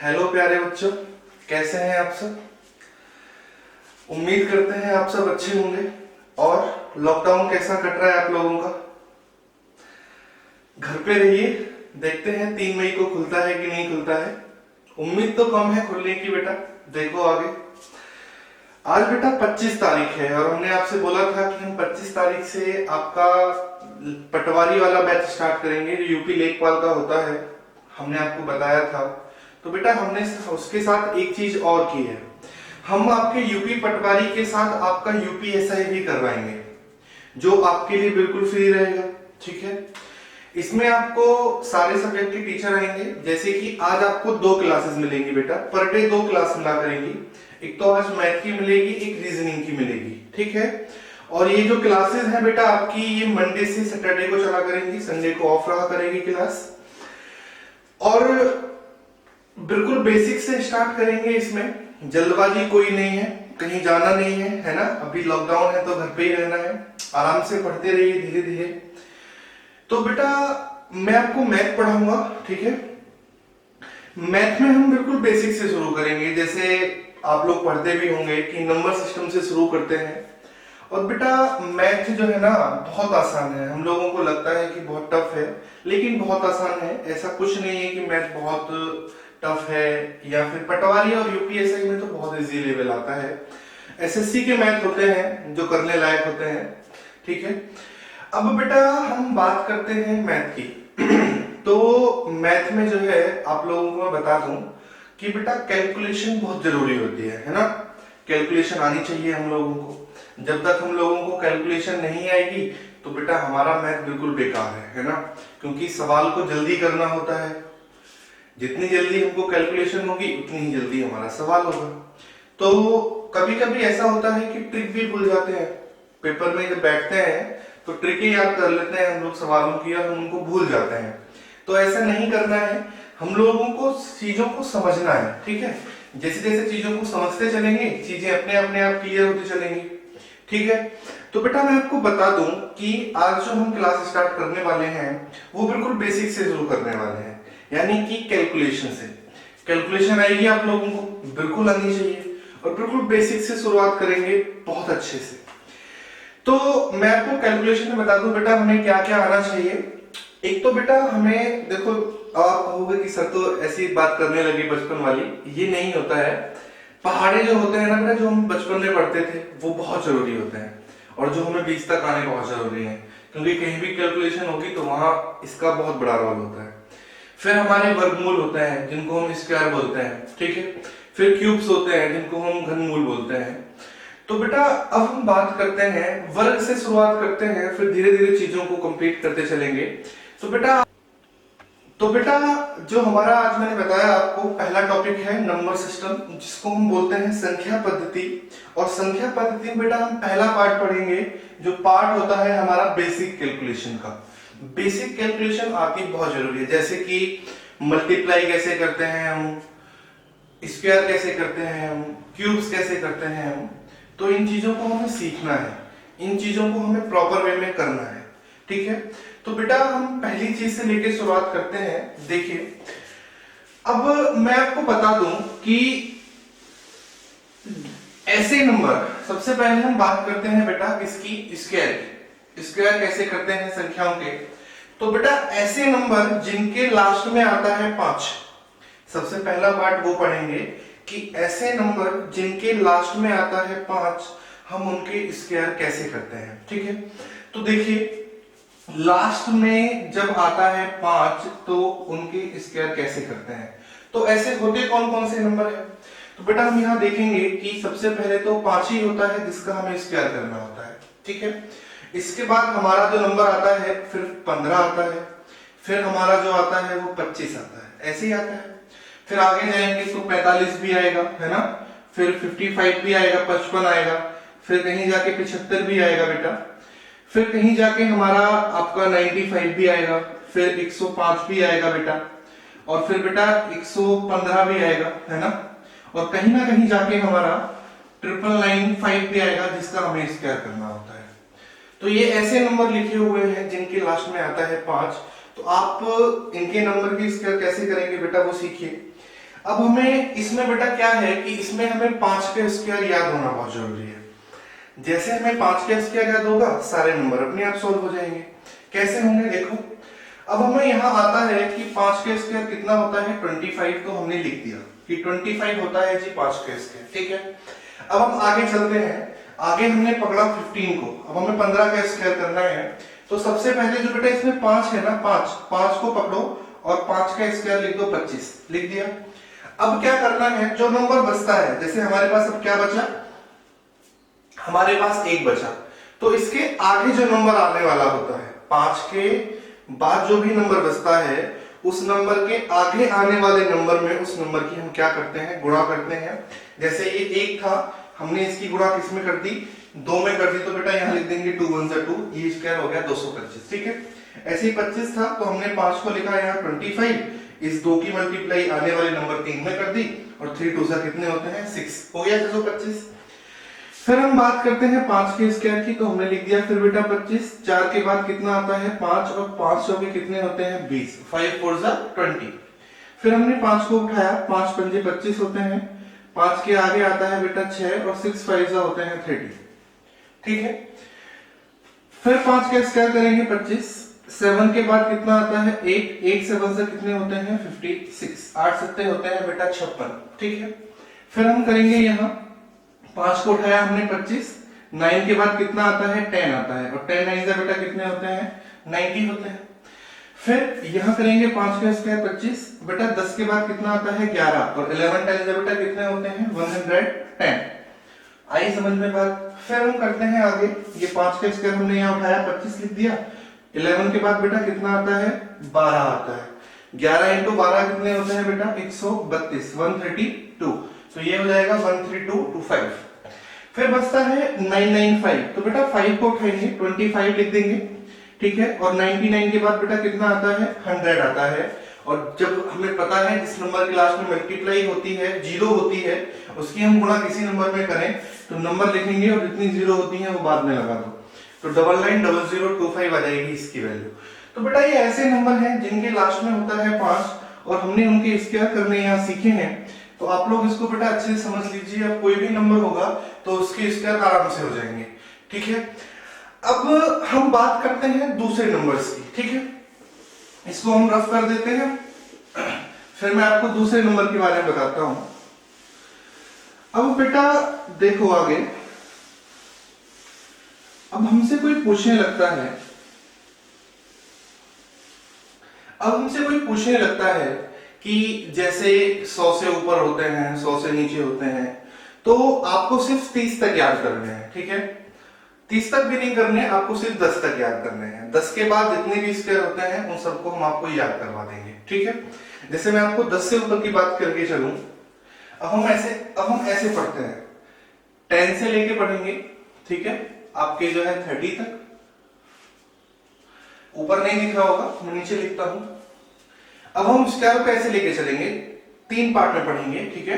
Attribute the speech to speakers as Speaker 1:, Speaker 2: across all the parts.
Speaker 1: Hello प्यारे बच्चों, कैसे हैं आप सब। उम्मीद करते हैं आप सब अच्छे होंगे। और लॉकडाउन कैसा कट रहा है आप लोगों का। घर पे रहिए, देखते हैं 3 मई को खुलता है कि नहीं खुलता है। उम्मीद तो कम है खुलने की बेटा, देखो आगे। आज बेटा 25 तारीख है और हमने आपसे बोला था कि हम 25 तारीख से आपका पटवारी वाला बैच स्टार्ट करेंगे जो यूपी लेखपाल का होता है, हमने आपको बताया था। तो बेटा हमने उसके साथ एक चीज और की है, हम आपके यूपी पटवारी के साथ आपका यूपीएसआई भी करवाएंगे जो आपके लिए बिल्कुल फ्री रहेगा। ठीक है, इसमें आपको सारे सब्जेक्ट के टीचर आएंगे। जैसे कि आज आपको 2 क्लासेस मिलेंगी बेटा, पर डे 2 क्लास मिला करेंगी। एक तो आज मैथ की मिलेगी, एक रीजनिंग की मिलेगी। ठीक है, और ये जो क्लासेस है बेटा आपकी, ये मंडे से सैटरडे को चला करेंगी, संडे को ऑफ रहा करेगी क्लास। और बिल्कुल बेसिक से स्टार्ट करेंगे, इसमें जल्दबाजी कोई नहीं है, कहीं जाना नहीं है ना। अभी लॉकडाउन है तो घर पे ही रहना है, आराम से पढ़ते रहिए धीरे धीरे। तो बेटा मैं आपको मैथ पढ़ाऊंगा। ठीक है, मैथ में हम बिल्कुल बेसिक से शुरू करेंगे, जैसे आप लोग पढ़ते भी होंगे कि नंबर सिस्टम से शुरू करते हैं। और बेटा मैथ जो है ना बहुत आसान है, हम लोगों को लगता है कि बहुत टफ है, लेकिन बहुत आसान है। ऐसा कुछ नहीं है कि मैथ बहुत टफ है, या फिर पटवारी और यूपीएससी में तो बहुत इजी लेवल आता है। एसएससी के मैथ होते हैं जो करने लायक होते हैं। ठीक है, अब बेटा हम बात करते हैं मैथ की। तो मैथ में जो है आप लोगों को मैं बता दूं कि बेटा कैलकुलेशन बहुत जरूरी होती है ना। कैलकुलेशन आनी चाहिए हम लोगों को। जब तक हम लोगों को कैलकुलेशन नहीं आएगी तो बेटा हमारा मैथ बिल्कुल बेकार है ना। क्योंकि सवाल को जल्दी करना होता है, जितनी जल्दी हमको कैलकुलेशन होगी उतनी ही जल्दी हमारा सवाल होगा। तो कभी कभी ऐसा होता है कि ट्रिक भी भूल जाते हैं, पेपर में जब बैठते हैं तो ट्रिकें याद कर लेते हैं हम लोग सवालों की और हम उनको भूल जाते हैं। तो ऐसा नहीं करना है, हम लोगों को चीजों को समझना है। ठीक है, जैसे जैसे चीजों को समझते चलेंगे चीजें अपने अपने आप क्लियर होती चलेंगी। ठीक है, तो बेटा मैं आपको बता दूं कि आज जो हम क्लास स्टार्ट करने वाले हैं वो बिल्कुल बेसिक से शुरू करने वाले हैं, यानी कि कैलकुलेशन से। कैलकुलेशन आएगी आप लोगों को, बिल्कुल आनी चाहिए, और बिल्कुल बेसिक से शुरुआत करेंगे बहुत अच्छे से। तो मैं आपको कैलकुलेशन में बता दूं बेटा हमें क्या क्या आना चाहिए। एक तो बेटा हमें देखो, आप कहोगे कि सर तो ऐसी बात करने लगे बचपन वाली, ये नहीं होता है। पहाड़े जो होते हैं ना बेटा, जो हम बचपन में पढ़ते थे वो बहुत जरूरी होते हैं, और जो हमें 20 तक आने बहुत जरूरी है, क्योंकि कहीं भी कैलकुलेशन होगी तो वहां इसका बहुत बड़ा रोल होता है। फिर हमारे वर्गमूल होते हैं जिनको हम स्क्वायर बोलते हैं। ठीक है, फिर क्यूब्स होते हैं जिनको हम घनमूल बोलते हैं। तो बेटा अब हम बात करते हैं वर्ग से, शुरुआत करते हैं, फिर धीरे धीरे चीजों को कंप्लीट करते चलेंगे। तो बेटा जो हमारा आज मैंने बताया आपको पहला टॉपिक है नंबर सिस्टम, जिसको हम बोलते हैं संख्या पद्धति। और संख्या पद्धति में बेटा हम पहला पार्ट पढ़ेंगे, जो पार्ट होता है हमारा बेसिक कैलकुलेशन का। बेसिक कैलकुलेशन आती बहुत जरूरी है, जैसे कि मल्टीप्लाई कैसे करते हैं हम, स्क्वायर कैसे करते हैं हम, क्यूब्स कैसे करते हैं हम। तो इन चीजों को हमें सीखना है, इन चीजों को हमें प्रॉपर वे में करना है। ठीक है, तो बेटा हम पहली चीज से लेके शुरुआत करते हैं। देखिए अब मैं आपको बता दूं कि ऐसे नंबर, सबसे पहले हम बात करते हैं बेटा किसकी, स्क्वायर। स्क्वायर कैसे करते हैं संख्याओं के। तो बेटा ऐसे नंबर जिनके लास्ट में आता है 5, सबसे पहला पार्ट वो पढ़ेंगे कि ऐसे नंबर जिनके लास्ट में आता है 5 हम उनके स्क्वायर कैसे करते हैं। ठीक है, तो देखिए लास्ट में जब आता है 5 तो उनके स्क्वायर कैसे करते हैं। तो ऐसे होते कौन कौन से नंबर है। तो बेटा हम यहां देखेंगे कि सबसे पहले तो 5 ही होता है जिसका हमें स्क्वायर करना होता है। ठीक है, इसके बाद हमारा जो नंबर आता है फिर 15 आता है, फिर हमारा जो आता है वो 25 आता है, ऐसे ही आता है। फिर आगे जाएंगे तो 45 भी आएगा, है ना, फिर 55 भी आएगा, 55 आएगा, फिर कहीं जाके 75 भी आएगा बेटा, फिर कहीं जाके हमारा आपका 95 भी आएगा, फिर 105 भी आएगा बेटा, और फिर बेटा 115 भी आएगा, है ना, और कहीं ना कहीं जाके हमारा 999 भी आएगा जिसका हमें स्क्वायर करना होता है। तो ये ऐसे नंबर लिखे हुए हैं जिनके लास्ट में आता है 5। तो आप इनके नंबर की स्क्वायर कैसे करेंगे बेटा वो सीखिए। अब हमें इसमें बेटा क्या है कि इसमें हमें 5 का स्क्वायर याद होना बहुत जरूरी है। जैसे हमें 5 का स्क्वायर याद होगा सारे नंबर अपने आप सॉल्व हो जाएंगे। कैसे होंगे देखो, अब हमें यहाँ आता है कि 5 का स्क्वायर कितना होता है 25, तो हमने लिख दिया कि 25 होता है जी 5 का स्क्वायर, ठीक है। अब हम आगे चलते हैं, आगे हमने पकड़ा 15 को, अब हमें 15 का स्क्वायर करना है। तो सबसे पहले जो बेटा इसमें 5 है ना, 5 को पकड़ो और 5 का स्क्वायर लिख दो 25, लिख दिया। अब क्या करना है, जो नंबर बचता है, जैसे हमारे पास अब क्या बचा, हमारे पास 1 बचा, तो इसके आगे जो नंबर आने वाला होता है 5 के बाद जो भी नंबर बचता है उस नंबर के आगे आने वाले नंबर में उस नंबर की हम क्या करते हैं, गुणा करते हैं। जैसे ये 1 था, हमने इसकी गुणा किस में कर दी, 2 में कर दी, तो बेटा यहाँ लिख देंगे 2 1 2, ये स्क्वायर हो गया 225, ठीक है। ऐसे ही 25 था, तो हमने 5 को लिखा यहाँ 25, इस 2 की मल्टीप्लाई आने वाले नंबर 3 में कर दी, और 3 2 कितने होते हैं 6, हो गया 225। फिर हम बात करते हैं 5 के स्क्वायर की, तो हमने लिख दिया फिर बेटा 25, 4 के बाद कितना आता है 5, और 5 के कितने होते हैं 20, 5 4 20। फिर हमने 5 को उठाया, 5 पंजे 25 होते हैं, 5 के आगे आता है बेटा 6, और 6 5 होते हैं 30, ठीक है। फिर 5 का स्क्वायर करेंगे 25, 7 के बाद कितना आता है 8, 8 7 से कितने होते हैं 56, 8 7 होते हैं बेटा 56, ठीक है। फिर हम करेंगे यहाँ 5 को उठाया हमने 25, 9 के बाद कितना आता है 10 आता है, और 10 9 से बेटा कितने होते हैं 90 होते हैं। फिर यहाँ करेंगे 5 का स्क्वायर 25, बेटा 10 के बाद कितना आता है 11, और 11 10 से बेटा कितने होते हैं 110, आई समझ में बात। फिर हम करते हैं आगे, ये 5 का स्क्वायर हमने यहाँ उठाया 25 लिख दिया, 11 के बाद बेटा कितना आता है 12 आता है, 11 इंटू 12 कितने होते हैं बेटा 132, 132, तो ये हो जाएगा 13225। फिर बचता है 995, तो बेटा 5 को उठाएंगे 25 लिख देंगे, ठीक है, और 99 के बाद बेटा कितना आता है 100 आता है, और जब हमें पता है इस नंबर के लास्ट में मल्टीप्लाई होती है, जीरो होती है, उसकी हम गुणा किसी नंबर में करें तो नंबर लिखेंगे और जितनी जीरो होती है वो बाद में लगा दो, तो 990025 आ जाएगी इसकी वैल्यू। तो बेटा ये ऐसे नंबर हैं जिनके लास्ट में होता है 5, और हमने उनके स्क्वायर करने यहाँ सीखे हैं, तो आप लोग इसको बेटा अच्छे से समझ लीजिए। अब कोई भी नंबर होगा तो उसके स्क्वायर आराम से हो जाएंगे, ठीक है। अब हम बात करते हैं दूसरे नंबर्स की, ठीक है, इसको हम रफ कर देते हैं, फिर मैं आपको दूसरे नंबर के बारे में बताता हूं। अब बेटा देखो आगे, अब हमसे कोई पूछने लगता है, कि जैसे 100 से ऊपर होते हैं, 100 से नीचे होते हैं, तो आपको सिर्फ 30 तक याद करने हैं, ठीक है। 30 तक भी नहीं करने, आपको सिर्फ 10 तक याद करने हैं। 10 के बाद जितने भी स्क्वायर होते हैं उन सबको हम आपको याद करवा देंगे, ठीक है। जैसे मैं आपको 10 से ऊपर की बात करके चलूं, अब हम ऐसे पढ़ते हैं, 10 से लेके पढ़ेंगे, ठीक है, आपके जो है 30 तक। ऊपर नहीं दिख रहा होगा, मैं नीचे लिखता हूं। अब हम स्क्वायर को ऐसे लेके चलेंगे, 3 पार्ट में पढ़ेंगे, ठीक है।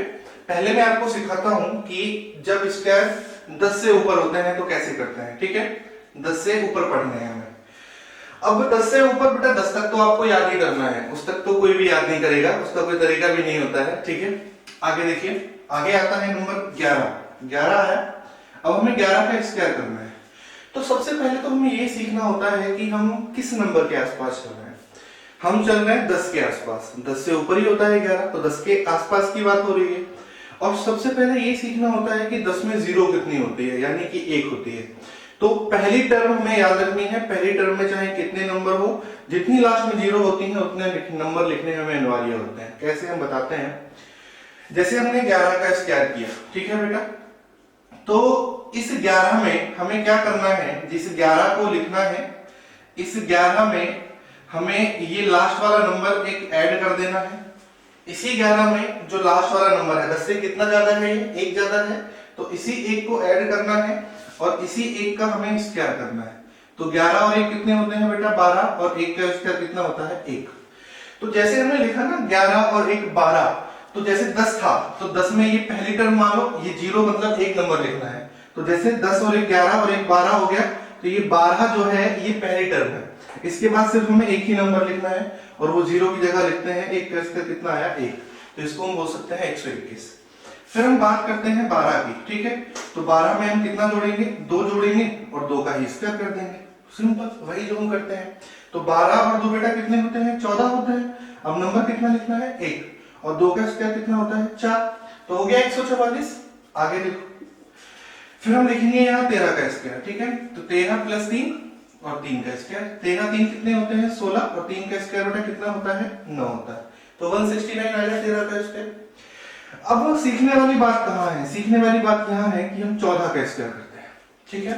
Speaker 1: पहले मैं आपको सिखाता हूं कि जब स्क्वायर 10 से ऊपर होते हैं तो कैसे करते हैं, ठीक है। 10 से ऊपर पढ़ने हैं हमें। अब 10 से ऊपर बेटा 10 तक तो आपको याद ही करना है, उस तक तो कोई भी याद नहीं करेगा, उसका कोई तरीका भी नहीं होता है, ठीक है। आगे देखिए, आगे आता है नंबर 11 है। अब हमें 11 का स्क्वायर करना है, तो सबसे पहले तो हमें ये सीखना होता है कि हम किस नंबर के आसपास चल रहे हैं। हम चल रहे हैं 10 के आसपास, 10 से ऊपर ही होता है 11, तो 10 के आसपास की बात हो रही है। और सबसे पहले ये सीखना होता है कि 10 में जीरो कितनी होती है, यानी कि 1 होती है। तो पहली टर्म हमें याद रखनी है, पहली टर्म में चाहे कितने नंबर हो, जितनी लास्ट में जीरो होती है उतने नंबर लिखने में अनिवार्य होते हैं। कैसे हम बताते हैं, जैसे हमने 11 का स्क्वायर किया, ठीक है बेटा, तो इस 11 में हमें क्या करना है, जिस 11 को लिखना है, इस 11 में हमें ये लास्ट वाला नंबर एक ऐड कर देना है। इसी 11 में जो लास्ट वाला नंबर है, 10 से कितना ज्यादा है, ये 1 ज्यादा है, तो इसी 1 को ऐड करना है और इसी 1 का हमें स्क्वायर करना है। तो 11 और 1 कितने होते हैं बेटा 12, और 1 का स्क्वायर कितना होता है 1। तो जैसे हमने लिखा ना 11 और 1 12, तो जैसे 10 था तो 10 में ये पहली टर्म मान लो, ये 0 मतलब 1 नंबर लिखना है, तो जैसे 10 और 1 11 और 1 12 हो गया, तो ये 12 जो है ये पहली टर्म है। इसके बाद सिर्फ हमें एक ही नंबर लिखना है और वो 0 की जगह लिखते हैं 1 का स्क्वायर कितना आया 1। तो इसको हम बोल सकते हैं 121। फिर हम बात करते हैं 12 की, ठीक है। तो 12 में हम कितना जोड़ेंगे, 2 जोड़ेंगे और 2 का ही स्क्वायर कर देंगे, सिंपल, वही जो हम करते हैं। तो 12 और 2 बेटा कितने होते हैं, 14 होते हैं। अब नंबर कितना लिखना है, 1, और 2 का स्क्वायर कितना होता है, 4, तो हो गया 144। आगे देखो, फिर हम लिखेंगे यहाँ 13 का स्क्वायर, ठीक है। तो 13 प्लस 3 और 3 का स्क्वायर, 13 3 कितने होते हैं, 16, और 3 का स्क्वायर बेटा कितना होता है, 9 होता है। तो 169 आ गया 13 का स्क्वायर। अब सीखने वाली बात कहाँ है, सीखने वाली बात यहाँ है कि हम 14 का स्क्वायर करते हैं, ठीक है।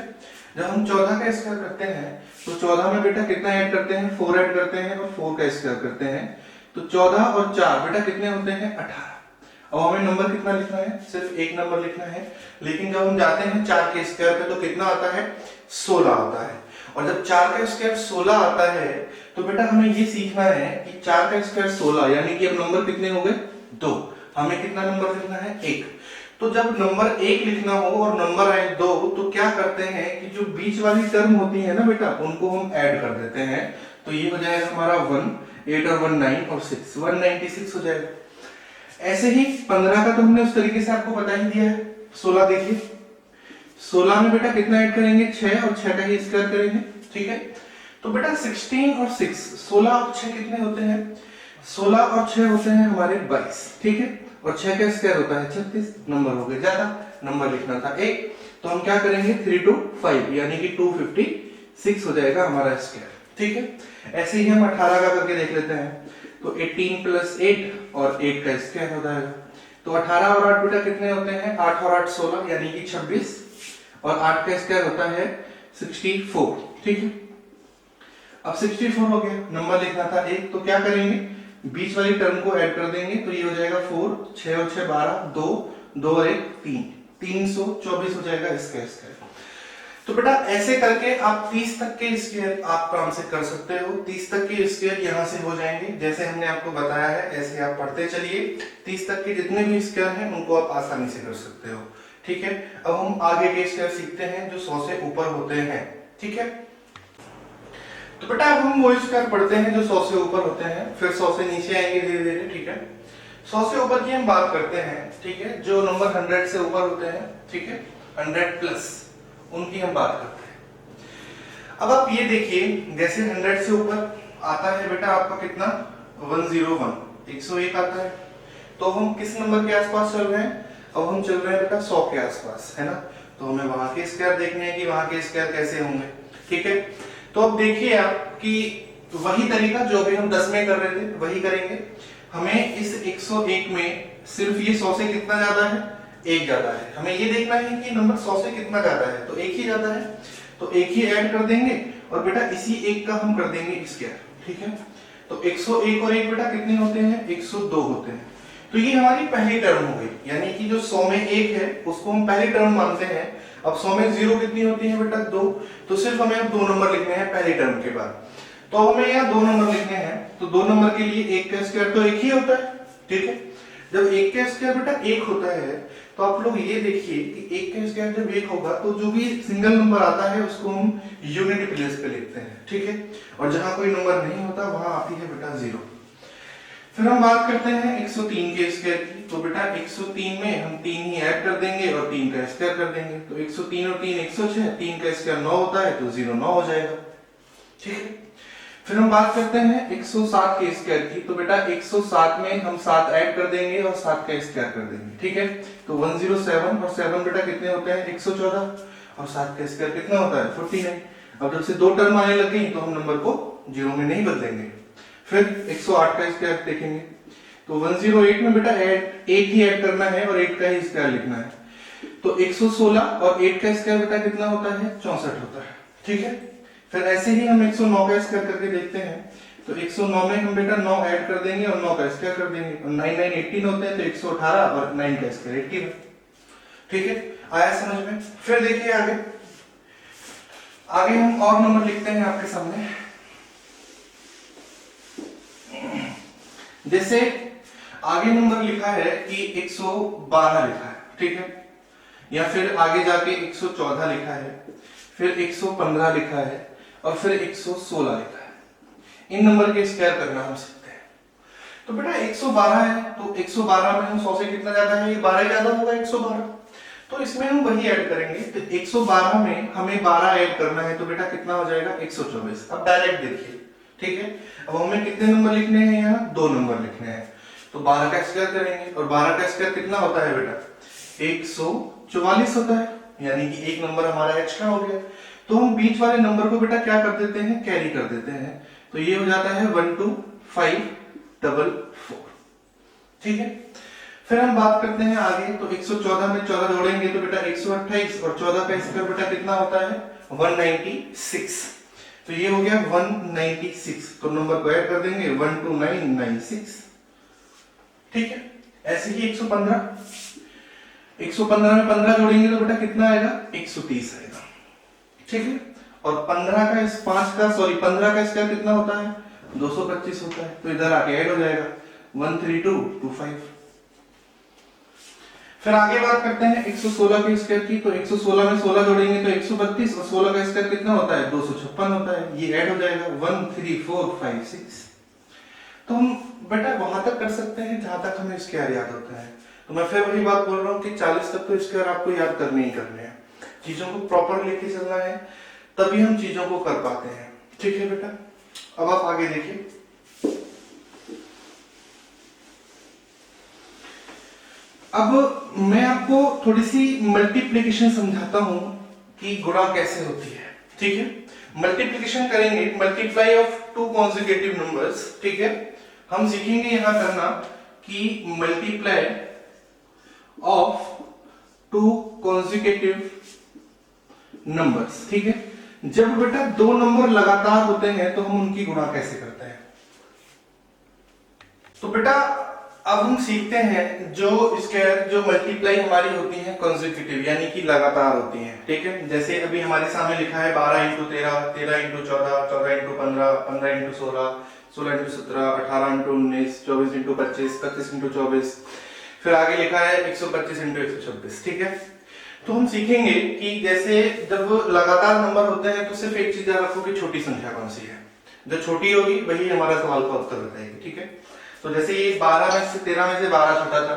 Speaker 1: जब हम 14 का स्क्वायर करते हैं तो 14 में बेटा कितना ऐड करते हैं, 4 ऐड करते हैं और 4 का स्क्वायर करते हैं। तो 14 और 4 बेटा कितने होते हैं, 18। अब हमें नंबर कितना लिखना है, सिर्फ एक नंबर लिखना है। लेकिन जब हम जाते हैं 4 के स्क्वायर पे तो कितना आता है, 16 आता है। और जब 4 का स्क्वायर 16 आता है तो बेटा हमें ये सीखना है कि 4 का स्क्वायर 16, यानी कि अब नंबर कितने हो गए, 2। हमें कितना नंबर लिखना है, 1। तो जब नंबर 1 लिखना हो और नंबर आए 2, तो क्या करते हैं कि जो बीच वाली टर्म होती है ना बेटा, उनको हम ऐड कर देते हैं। तो ये हो जाएगा हमारा 1, 8 और 1 9 और 6, 196 हो जाएगा। ऐसे ही 15 का तो हमने उस तरीके से आपको बता ही दिया है। 16 देखिए, 16 में बेटा कितना ऐड करेंगे, 6, और 6 का ही स्क्वायर करेंगे, ठीक है। तो बेटा 16 और 6, 16 और 6 कितने होते हैं, 16 और 6 होते हैं हमारे 22, ठीक है। और 6 का स्क्वायर होता है 36, नंबर हो गए ज्यादा, नंबर लिखना था 1। तो हम क्या करेंगे, 3 to 5 यानी कि 256 हो जाएगा हमारा स्क्वायर, ठीक है। ऐसे ही हम 18 का करके देख लेते हैं। तो 18 प्लस 8 और 8 का स्क्वायर हो जाएगा। तो 18 और 8 बेटा कितने होते हैं, 8 और 8 16 यानी कि 26, और 8 का स्क्वायर होता है 64, ठीक है। अब 64 हो गया, नंबर लिखना था 1। तो क्या करेंगे, बीच वाली टर्म को ऐड कर देंगे। तो ये हो जाएगा 4, 6 और 6 12, 2, 2 और 1 3, 324 हो जाएगा इसका स्क्वायर। तो बेटा ऐसे करके आप 30 तक के स्क्वायर आप आराम से कर सकते हो। 30 तक के स्क्वायर यहाँ से हो जाएंगे, जैसे हमने आपको बताया है ऐसे आप पढ़ते चलिए। 30 तक के जितने भी स्क्वायर हैं उनको आप आसानी से कर सकते हो, ठीक है। अब हम आगे के स्क्वायर सीखते हैं जो 100 से ऊपर होते हैं, ठीक है। तो बेटा अब हम वो स्क्वायर पढ़ते हैं जो 100 से ऊपर होते हैं, फिर 100 से नीचे आएंगे धीरे धीरे, ठीक है। 100 से ऊपर की हम बात करते हैं, ठीक है। जो नंबर 100 से ऊपर होते हैं, ठीक है, 100 प्लस, उनकी हम बात करते हैं। अब आप ये देखिए, जैसे 100 से ऊपर आता है बेटा आपका कितना, 101, 101 आता है। तो हम किस नंबर के आसपास चल रहे हैं, अब हम चल रहे हैं बेटा 100 के आसपास, है ना। तो हमें वहां के स्क्वायर देखने हैं कि वहां के स्क्वायर कैसे होंगे, ठीक है। तो अब देखिए आप कि वही तरीका जो अभी हम 10 में कर रहे थे वही करेंगे। हमें इस 101 में सिर्फ ये 100 से कितना ज्यादा है, 1 ज्यादा है। हमें ये देखना है कि नंबर 100 से कितना ज्यादा है, तो 1 ही ज्यादा है, तो 1 ही ऐड कर देंगे और बेटा इसी 1 का हम कर देंगे स्क्वायर, ठीक है। तो 101 और 1 बेटा कितने होते हैं, 102 होते हैं। तो ये हमारी पहली टर्म हो गई, यानी कि जो 100 में 1 है उसको हम पहली टर्म मानते हैं। अब 100 में 0 कितनी होती है बेटा, 2। तो सिर्फ हमें अब 2 नंबर लिखने हैं पहली टर्म के बाद। तो हमें यहाँ 2 नंबर लिखने हैं, तो 2 नंबर के लिए 1 का स्क्वायर तो 1 ही होता है, ठीक है। जब 1 का स्क्वायर बेटा 1 होता है तो आप लोग ये देखिए कि 1 का स्क्वायर जब 1 होगा तो जो भी सिंगल नंबर आता है उसको हम यूनिट प्लेस पे लिखते हैं, ठीक है। और जहां कोई नंबर नहीं होता वहां आती है बेटा 0। फिर हम बात करते हैं 103 के स्क्वायर की। तो बेटा 103 में हम 3 ही ऐड कर देंगे और 3 का स्क्वायर कर देंगे। तो 103 और 3 106, 3 का स्क्वायर 9 होता है, तो 0 9 हो जाएगा, ठीक है। फिर हम बात करते हैं 107 के स्क्वायर की। तो बेटा 107 में हम 7 ऐड कर देंगे और 7 का स्क्वायर कर देंगे, ठीक है। तो 107 और 7 बेटा कितने होते हैं, 114, और 7 का स्क्वायर कितना होता है, 49। अब जब से 2 टर्म आने लग गई तो हम नंबर को 0 में नहीं बदलेंगे। फिर 108 का स्क्वायर देखेंगे। तो 108 में बेटा 8 ही ऐड करना है और 8 का ही स्क्वायर लिखना है। तो 116 और 8 का स्क्वायर बेटा कितना होता है, 64 होता है, ठीक है। फिर ऐसे ही हम 109 का स्क्वायर करके देखते हैं। तो 109 में हम बेटा 9 ऐड कर देंगे और 9 का स्क्वायर कर देंगे, और 9 9 18 होते हैं, तो 118 और 9 का स्क्वायर 81, ठीक है। आया समझ में। फिर देखिए आगे हम और नंबर लिखते हैं आपके सामने। जैसे आगे नंबर लिखा है कि 112 लिखा है, ठीक है। या फिर आगे जाके 114 लिखा है, फिर 115 लिखा है और फिर 116 लिखा है। इन नंबर के स्क्वायर करना हम सीखते हैं। तो बेटा 112 है, तो 112 में हम 100 से कितना ज्यादा है, ये 12 ज्यादा होगा 112, तो इसमें हम वही ऐड करेंगे। तो 112 में हमें 12 ऐड करना है, तो बेटा कितना हो जाएगा 124। अब डायरेक्ट देखिए, ठीक है। अब हमें कितने नंबर लिखने हैं, यहाँ 2 नंबर लिखने हैं, तो 12 का स्क्वायर करेंगे, और 12 का स्क्वायर कितना होता है बेटा 144 होता है, यानी कि एक नंबर हमारा एक्स्ट्रा हो गया। तो हम बीच वाले नंबर को बेटा क्या कर देते हैं, कैरी कर देते हैं, तो ये हो जाता है 12544, ठीक है। फिर हम बात करते हैं आगे, तो 114 में 14 जोड़ेंगे तो बेटा 128, और 14 का स्क्वायर बेटा कितना होता है 196, तो ये हो गया 196, तो नंबर को ऐड कर देंगे 12996, ठीक है। ऐसे ही 115 में 15 जोड़ेंगे तो बेटा कितना आएगा 130 आएगा, ठीक है। और 15 का स्क्वायर कितना होता है 225 होता है, तो इधर आके ऐड हो जाएगा 13225। फिर आगे बात करते हैं 116 के स्क्वायर की, तो 116 में 16 जोड़ेंगे तो 132, और 16 का स्क्वायर कितना होता है 256 होता है, ये ऐड हो जाएगा 13456। तो हम बेटा वहां तक कर सकते हैं जहां तक हमें स्क्वायर याद होता है। तो मैं फिर वही बात बोल रहा हूँ कि 40 तक तो स्क्वायर आपको याद करने ही करने हैं, चीजों को प्रॉपर लेके चलना है, तभी हम चीजों को कर पाते हैं, ठीक है बेटा। अब आप आगे देखिए, अब मैं आपको थोड़ी सी मल्टीप्लिकेशन समझाता हूं कि गुणा कैसे होती है, ठीक है। मल्टीप्लिकेशन करेंगे, मल्टीप्लाई ऑफ 2 कॉन्सेक्यूटिव नंबर्स, ठीक है। हम सीखेंगे यहां करना कि मल्टीप्लाई ऑफ 2 कॉन्सेक्यूटिव नंबर्स, ठीक है। जब बेटा 2 नंबर लगातार होते हैं तो हम उनकी गुणा कैसे करते हैं। तो बेटा अब हम सीखते हैं जो मल्टीप्लाई हमारी होती है कॉन्सेक्यूटिव, यानी कि लगातार होती हैं, ठीक है। जैसे अभी हमारे सामने लिखा है 12 into 13, 13 into 14, 14 into 15, 15 into 16, 16 into 17, 18 into 19, 24 into 25, 25 into 24, फिर आगे लिखा है 125 इंटू 126, ठीक है। तो हम सीखेंगे कि जैसे जब लगातार नंबर होते हैं तो सिर्फ एक चीज याद रखो कि छोटी संख्या कौन सी है, जो छोटी होगी वही हमारा सवाल का उत्तर बताएगी, ठीक है। तो जैसे ये 12 में से 13 में से 12 छोटा था,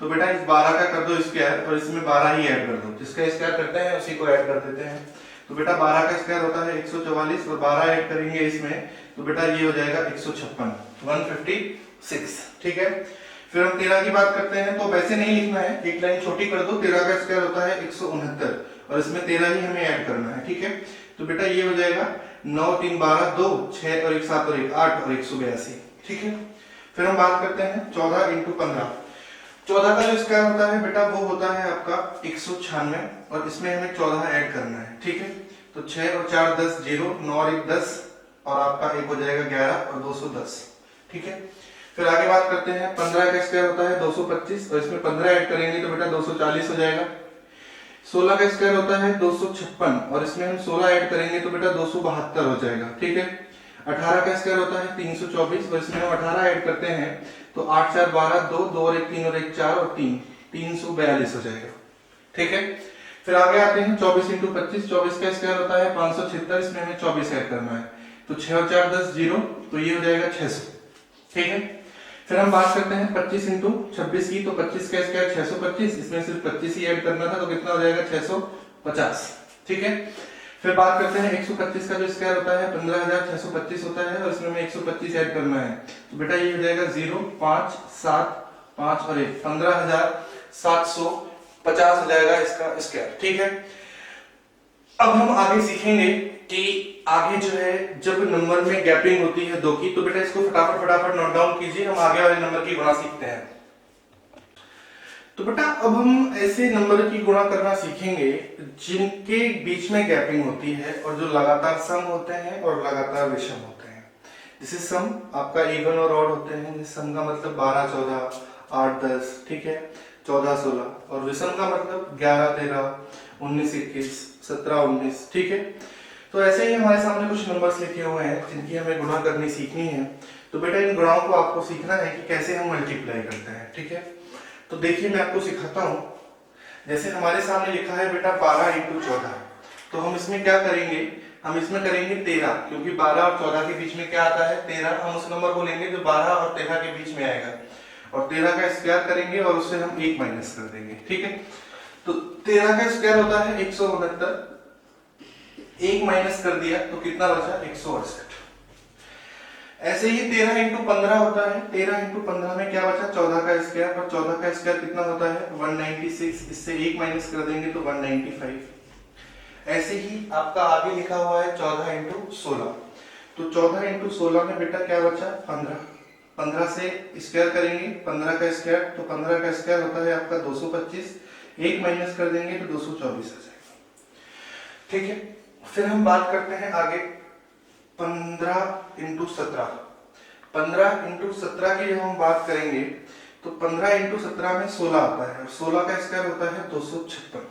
Speaker 1: तो बेटा इस 12 का कर दो स्क्वायर और इसमें 12 ही ऐड कर दो, जिसका स्क्वायर करते हैं उसी को ऐड कर देते हैं। तो बेटा 12 का स्क्वायर होता है 144, और 12 ऐड करेंगे इसमें तो बेटा ये हो जाएगा 156, 156, ठीक है। फिर हम 13 की बात करते हैं, तो वैसे नहीं लिखना है, एक लाइन छोटी कर दो, 13 का स्क्वायर होता है 169, और इसमें 13 ही हमें ऐड करना है, ठीक है। तो बेटा ये हो जाएगा 9 3 12 2 6 और 1 7 और 1 8 और 182, ठीक है। फिर हम बात करते हैं 14 इंटू 15, 14 का जो स्क्वायर होता है बेटा वो होता है आपका 196, और इसमें हमें 14 ऐड करना है, ठीक है। तो 6 और 4 10 0, 9 और 1 10, और आपका 1 हो जाएगा 11 और 210, ठीक है। फिर आगे बात करते हैं 15 का स्क्वायर होता है 225, और इसमें 15 ऐड करेंगे तो बेटा 240 हो जाएगा। 16 का स्क्वायर होता है 256, और इसमें हम 16 ऐड करेंगे तो बेटा 272 हो जाएगा, ठीक है। 18 का स्क्वायर होता है 324, और इसमें हम 18 ऐड करते हैं तो 8 4 12 2 2 और 1 3 और 1 4 और 3 342 हो जाएगा, ठीक है। फिर आगे आते हैं 24 इंटू 25, 24 का स्क्वायर होता है 576, इसमें हमें 24 ऐड करना है, तो 6 और 4 10 0, तो ये हो जाएगा 600, ठीक है। फिर हम बात करते हैं 25 इंटू 26 की, तो 25 का स्क्वायर 625, इसमें सिर्फ 25 ही ऐड करना था, तो कितना हो जाएगा 650, ठीक है। फिर बात करते हैं 125 का जो स्क्वायर होता है 15625 होता है, और इसमें हमें 125 ऐड करना है, तो बेटा ये हो जाएगा 0 5 7 5 और 1 15750 हो जाएगा इसका स्क्वायर, ठीक है। अब हम आगे सीखेंगे कि आगे जो है जब नंबर में गैपिंग होती है 2 की, तो बेटा इसको फटाफट नोट डाउन कीजिए, हम आगे वाले नंबर की गुणा सीखते हैं। तो बेटा अब हम ऐसे नंबर की गुणा करना सीखेंगे जिनके बीच में गैपिंग होती है, और जो लगातार सम होते हैं और लगातार विषम होते हैं। जैसे सम आपका इवन और ऑड होते हैं, सम का मतलब 12 14 8 10, ठीक है, 14 16, और विषम का मतलब 11 13 19 21 17 19, ठीक है। तो ऐसे ही हमारे सामने कुछ नंबर्स लिखे हुए हैं जिनकी हमें गुणा करनी सीखनी है। तो बेटा इन गुणाओं को आपको सीखना है कि कैसे हम मल्टीप्लाई करते हैं, ठीक है। तो देखिए मैं आपको सिखाता हूं। जैसे हमारे सामने लिखा है बेटा 12 इंटू 14, तो हम इसमें क्या करेंगे हम इसमें करेंगे 13, क्योंकि 12 और 14 के बीच में क्या आता है 13। हम उस नंबर को लेंगे जो 12 और 13 के बीच में आएगा और 13 का स्क्वायर करेंगे और उससे हम 1 माइनस कर देंगे। ठीक है, तो 13 का स्क्वायर होता है 169, 1 माइनस कर दिया तो कितना बचा 168। ऐसे ही 13 इंटू 15 होता है, 13 इंटू 15 में क्या बचा 14 का स्क्वायर, और 14 का स्क्वायर कितना होता है 196, इससे 1 माइनस कर देंगे तो 195। ऐसे ही आपका आगे लिखा हुआ है 14 इंटू 16, तो 14 इंटू 16 में बेटा क्या बचा 15, 15 से स्क्वायर करेंगे 15 का स्क्वायर, तो 15 का स्क्वायर होता है आपका 225, 1 माइनस कर देंगे तो 224 आ जाएगा। ठीक है, फिर हम बात करते हैं आगे 15 इंटू 17, 15 इंटू 17 की जब हम बात करेंगे तो 15 इंटू 17 में 16 आता है और 16 का स्क्वायर होता है 256।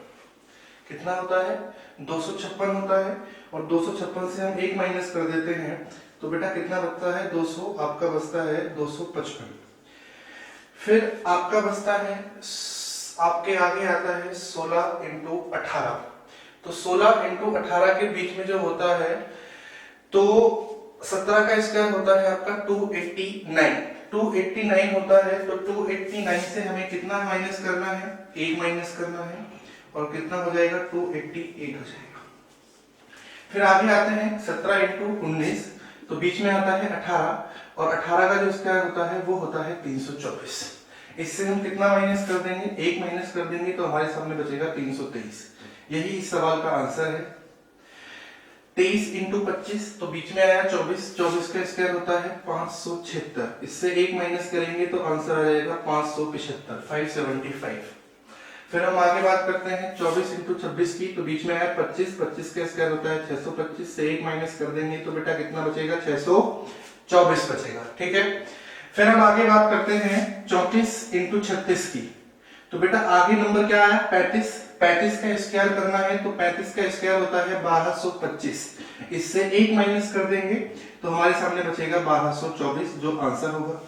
Speaker 1: कितना होता है 256 होता है, और 256 से हम 1 माइनस कर देते हैं तो बेटा कितना बचता है 200, आपका बचता है 255। फिर आपका बचता है आपके आगे आता है 16 इंटू 18, तो 16 इंटू 18 के बीच में जो होता है तो 17 का स्क्वायर होता है आपका 289, 289 होता है, तो 289 से हमें कितना माइनस करना है 1 माइनस करना है और कितना हो जाएगा 288 हो जाएगा। फिर आगे आते हैं 17 इंटू 19, तो बीच में आता है 18 और 18 का जो स्क्वायर होता है वो होता है 324। इससे हम कितना माइनस कर देंगे 1 माइनस कर देंगे तो हमारे सामने बचेगा 323। यही इस सवाल का आंसर है। 23 इंटू 25, तो बीच में आया 24, 24 का स्क्वायर होता है 576, इससे 1 माइनस करेंगे तो आंसर आ जाएगा 575, 575। फिर हम आगे बात करते हैं 24 इंटू 26 की, तो बीच में आया 25, 25 का स्क्वायर होता है 625, से 1 माइनस कर देंगे तो बेटा कितना बचेगा 624 बचेगा। ठीक है, फिर हम आगे बात करते हैं 34 इंटू 36 की, तो बेटा आगे नंबर क्या आया 35, 35 का स्क्वायर करना है तो 35 का स्क्वायर होता है 1225, इससे 1 माइनस कर देंगे तो हमारे सामने बचेगा 1224 जो आंसर होगा।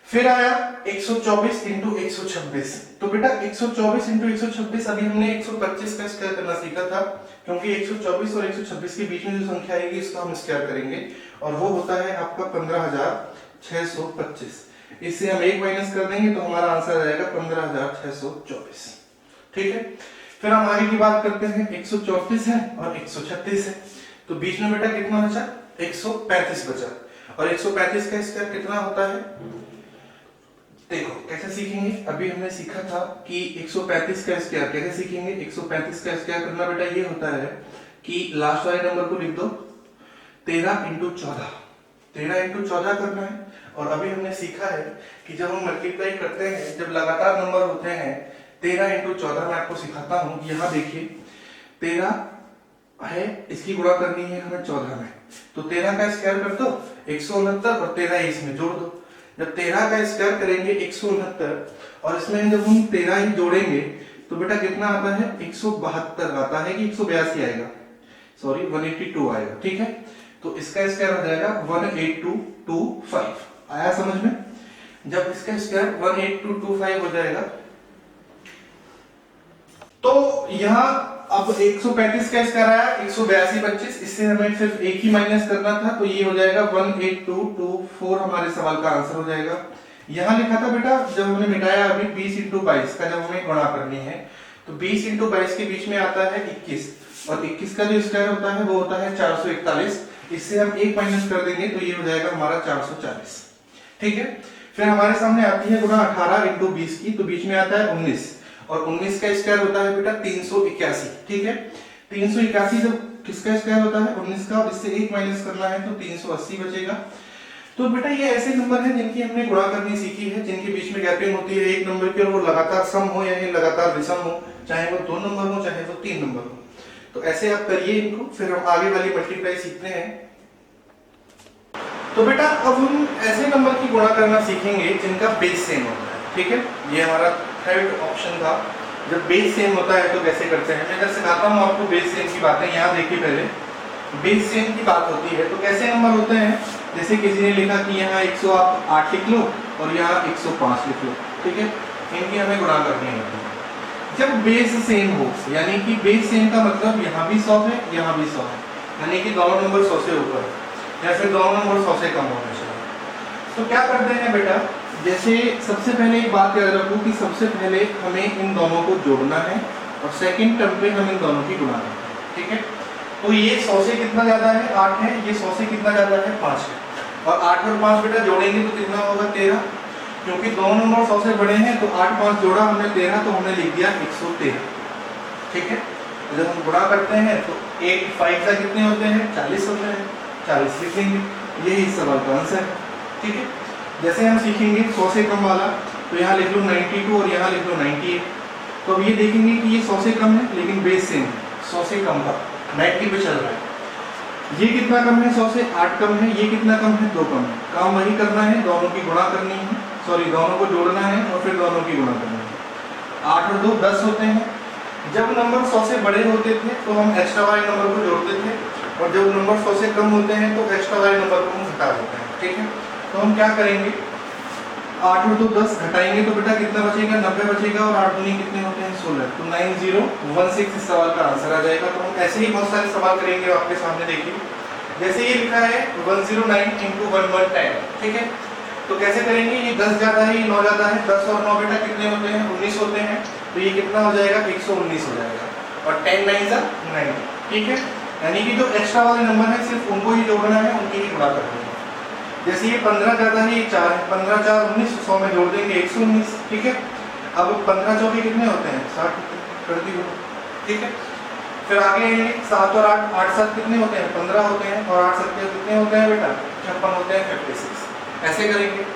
Speaker 1: फिर आया 124 इंटू 126, तो बेटा 124 इंटू 126 अभी हमने 125 का स्क्वायर करना सीखा था, क्योंकि 124 और 126 के बीच में जो संख्या आएगी इसको हम स्क्वायर करेंगे और वो होता है आपका 15625। इससे हम 1 माइनस कर देंगे तो हमारा आंसर आ जाएगा 15624। ठीक है, फिर हम आगे की बात करते हैं 134 है और 136 है, तो बीच में बेटा कितना बचा 135 बचा, और 135 का स्क्वायर कितना होता है देखो कैसे सीखेंगे। अभी हमने सीखा था कि 135 का स्क्वायर कैसे सीखेंगे। 135 का स्क्वायर करना बेटा ये होता है कि लास्ट वाले नंबर को लिख दो 13 इंटू 14, 13 इंटू 14 करना है। और अभी हमने सीखा है कि जब हम मल्टीप्लाई करते हैं, जब लगातार नंबर होते हैं 13 इंटू 14, मैं आपको सिखाता हूँ। यहाँ देखिए 13 है, इसकी गुणा करनी है हमें 14 में, तो 13 का स्क्वायर कर दो 169 और 13 इसमें जोड़ दो। जब 13 का स्क्वायर करेंगे 169 और इसमें जब हम 13 ही जोड़ेंगे तो बेटा कितना आता है 172 आता है कि 182 आएगा, सॉरी 182 आएगा। ठीक है, तो इसका स्क्वायर हो जाएगा 18225। आया समझ में। जब इसका स्क्वायर 18225 हो जाएगा तो यहाँ अब 135 का स्क्वायर आया 18225, इससे हमें सिर्फ एक ही माइनस करना था, तो ये हो जाएगा 18224 हमारे सवाल का आंसर हो जाएगा। यहाँ लिखा था बेटा जब हमने मिटाया अभी 20 इंटू 22 का जब हमें गुणा करनी है, तो 20 इंटू 22 के बीच में आता है 21 और 21 का जो स्क्वायर होता है वो होता है 441, इससे हम 1 माइनस कर देंगे तो ये हो जाएगा हमारा 440। ठीक है, फिर हमारे सामने आती है गुणा 18 इंटू 20 की, तो बीच में आता है 19 और 19 का स्क्वायर होता है बेटा 381। ठीक है, 381 जब किसका स्क्वायर होता है 19 का, और इससे 1 माइनस करना है तो 380 बचेगा। तो बेटा ये ऐसे नंबर हैं जिनकी हमने गुणा करनी सीखी है, जिनके बीच में गैपिंग होती है एक नंबर की, और वो लगातार सम हो यानी लगातार विषम हो, चाहे वो 2 नंबर हो चाहे वो 3 नंबर हो। तो ऐसे आप करिए इनको, फिर हम आगे वाली मल्टीप्लाई सीखते हैं। तो बेटा अब हम ऐसे नंबर की गुणा करना सीखेंगे जिनका बेस सेम होता है। ठीक है, ये हमारा थर्ड ऑप्शन था। जब बेस सेम होता है तो कैसे करते हैं, मैं इधर सिखाता हूँ आपको बेस सेम की बातें। यहाँ देखिए पहले बेस सेम की बात होती है तो कैसे नंबर होते हैं, जैसे किसी ने लिखा कि यहाँ 108 लिख लो और यहाँ 105 लिख लो। ठीक है, इनकी हमें गुणा करनी होती है। जब बेस सेम हो यानी कि बेस सेम का मतलब यहाँ भी 100 है यहाँ भी 100 है, यानी कि दोनों नंबर 100 से ऊपर या फिर दोनों नंबर 100 से कम होने चाहिए। तो क्या करते हैं बेटा, जैसे सबसे पहले एक बात याद रखो कि सबसे पहले हमें इन दोनों को जोड़ना है और सेकंड टर्म पे हम इन दोनों की गुणा करते हैं, ठीक है। तो ये 100 से कितना ज्यादा है, 8 है, ये 100 से कितना ज्यादा है, 5 है, और 8 और 5 बेटा जोड़ेंगे तो कितना होगा, 13, क्योंकि दोनों नंबर 100 से बड़े हैं। तो 8 5 जोड़ा हमने 13, तो हमने लिख दिया 113, ठीक है। जब हम गुणा करते हैं तो 8 5 का कितने होते हैं, 40 होते हैं, 40 लिखेंगे। यही इस सवाल का आंसर है, ठीक है। जैसे हम सीखेंगे 100 से कम वाला, तो यहाँ लिख लो 92 और यहाँ लिख लो 98। तो अब ये देखेंगे कि ये 100 से कम है लेकिन बेस सेम है, 100 से कम का 90 पे चल रहा है। ये कितना कम है, 100 से 8 कम है, ये कितना कम है, 2 कम है। काम वही करना है, दोनों की गुणा करनी है, सॉरी दोनों को जोड़ना है और फिर दोनों की गुणा करनी है। 8 और 2 10 होते हैं। जब नंबर 100 से बड़े होते थे तो हम एक्स्ट्रा वाले नंबर को जोड़ते थे, और जब नंबर 100 से कम होते हैं तो एक्स्ट्रा वाले नंबर को हम घटा देते हैं, ठीक है। तो हम क्या करेंगे, 8 और 2 10 घटाएंगे तो बेटा कितना बचेगा, 90 बचेगा, और 8 दूनी कितने होते हैं, 16, तो 9016 इस सवाल का आंसर आ जाएगा। तो हम ऐसे ही बहुत सारे सवाल करेंगे आपके सामने, देखिए। जैसे ये लिखा है 109 इंटू 1110, ठीक है। तो कैसे करेंगे, ये 10 ज्यादा है, ये 9 ज्यादा है, 10 और 9 बेटा कितने होते हैं, 19 होते हैं, तो ये कितना हो जाएगा, 119 हो जाएगा, और 10 9 जा 9, ठीक है। यानी कि जो एक्स्ट्रा वाले नंबर है सिर्फ उनको ही जोड़ना है, उनकी ही गुणा करनी है। जैसे ये 15 ज्यादा है, ये 4 है, 15 4 19, 100 में जोड़ देंगे 119, ठीक है। अब 15 चौके कितने होते हैं, 60 कर दी, ठीक है। फिर आगे आएंगे 7 और 8, 8 7 कितने होते हैं, 15 होते हैं, और 8 7 कितने होते हैं बेटा, 56 होते हैं, 56, ऐसे करेंगे।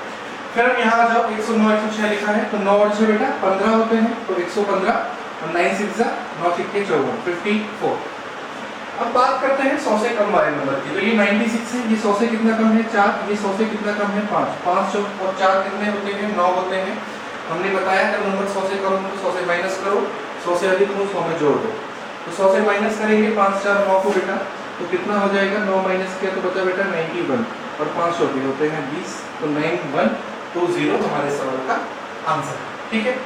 Speaker 1: फिर हम यहाँ आ जाओ, 109 106 लिखा है, तो 9 और 6 बेटा 15 होते हैं, तो 115, और 9 6 जा 9 6 के 54, 54। अब बात करते हैं 100 से कम वाले नंबर की। तो ये 96 है, ये 100 से कितना कम है, 4, ये 100 से कितना कम है, 5, 5 और 4 कितने होते हैं, 9 होते हैं। हमने बताया जब नंबर 100 से कम हो तो 100 से माइनस करो, 100 से अधिक हो 100 में जोड़ दो। तो 100 से माइनस करेंगे 5 4 9 को बेटा, तो कितना हो जाएगा, 9 माइनस किया तो बचा बेटा 91, और 5 चौके होते हैं 20, तो 9120 हमारे सवाल का आंसर, ठीक है।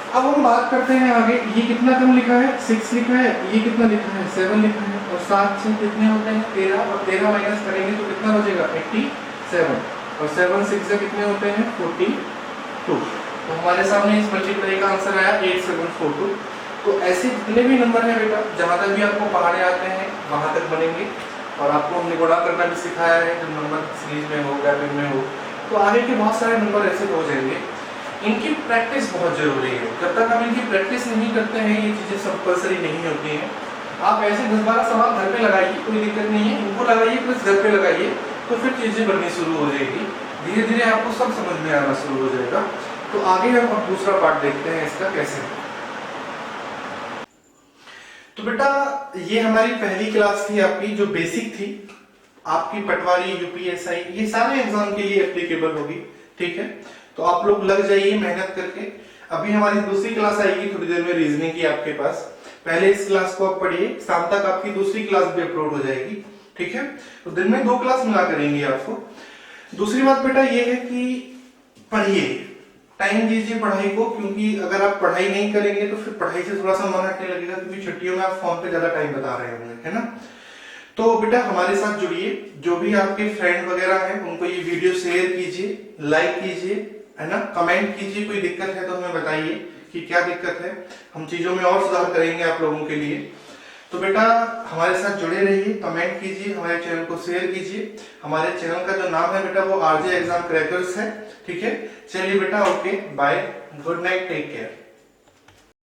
Speaker 1: अब हम बात करते हैं आगे, ये कितना कम लिखा है, 6 लिखा है, ये कितना लिखा है, 7 लिखा है, और 7 से कितने होते हैं, 13, और 13 माइनस करेंगे तो कितना बचेगा, 87, और 7 6 से कितने होते हैं, 42। तो हमारे सामने इस मल्टीप्लाई का आंसर आया 8742। तो ऐसे जितने भी नंबर हैं बेटा, जहाँ तक भी आपको पढ़ाने आते हैं वहाँ तक बनेंगे, और आपको हमने गुणा करना भी सिखाया है, जब नंबर सीरीज में हो, गैपिंग में हो, तो आगे के बहुत सारे नंबर ऐसे हो जाएंगे। इनकी प्रैक्टिस बहुत जरूरी है, जब तक हम इनकी प्रैक्टिस नहीं करते हैं ये चीज़ें कंपल्सरी नहीं होती हैं। आप ऐसे 10-12 सवाल घर पे लगाइए, कोई दिक्कत नहीं है, इनको लगाइए प्लस घर पे लगाइए, तो फिर चीज़ें बननी शुरू हो जाएगी, धीरे धीरे आपको सब समझ में आना शुरू हो जाएगा। तो आगे हम अब दूसरा पार्ट देखते हैं इसका कैसे। तो बेटा ये हमारी पहली क्लास थी आपकी, जो बेसिक थी आपकी, पटवारी, यूपीएसआई, ये सारे एग्जाम के लिए एप्लीकेबल होगी, ठीक है। तो आप लोग लग जाइए मेहनत करके। अभी हमारी दूसरी क्लास आएगी थोड़ी देर में रीजनिंग की आपके पास, पहले इस क्लास को आप पढ़िए, शाम तक आपकी दूसरी क्लास भी अपलोड हो जाएगी, ठीक है। तो दिन में 2 क्लास मिला करेंगे आपको। दूसरी बात बेटा ये है कि पढ़िए, टाइम दीजिए पढ़ाई को, क्योंकि अगर आप पढ़ाई नहीं करेंगे तो फिर पढ़ाई से थोड़ा सा मन हटने लगेगा, क्योंकि छुट्टियों में आप फोन पे ज्यादा टाइम बता रहे होंगे, है ना। तो बेटा हमारे साथ जुड़िए, जो भी आपके फ्रेंड वगैरह हैं उनको ये वीडियो शेयर कीजिए, लाइक कीजिए, है ना, कमेंट कीजिए, कोई दिक्कत है तो हमें बताइए कि क्या दिक्कत है, हम चीजों में और सुधार करेंगे आप लोगों के लिए। तो बेटा हमारे साथ जुड़े रहिए, कमेंट कीजिए, हमारे चैनल को शेयर कीजिए। हमारे चैनल का जो नाम है बेटा वो आरजे एग्जाम क्रैकर्स है, ठीक है। चलिए बेटा, okay, bye, good night, take care.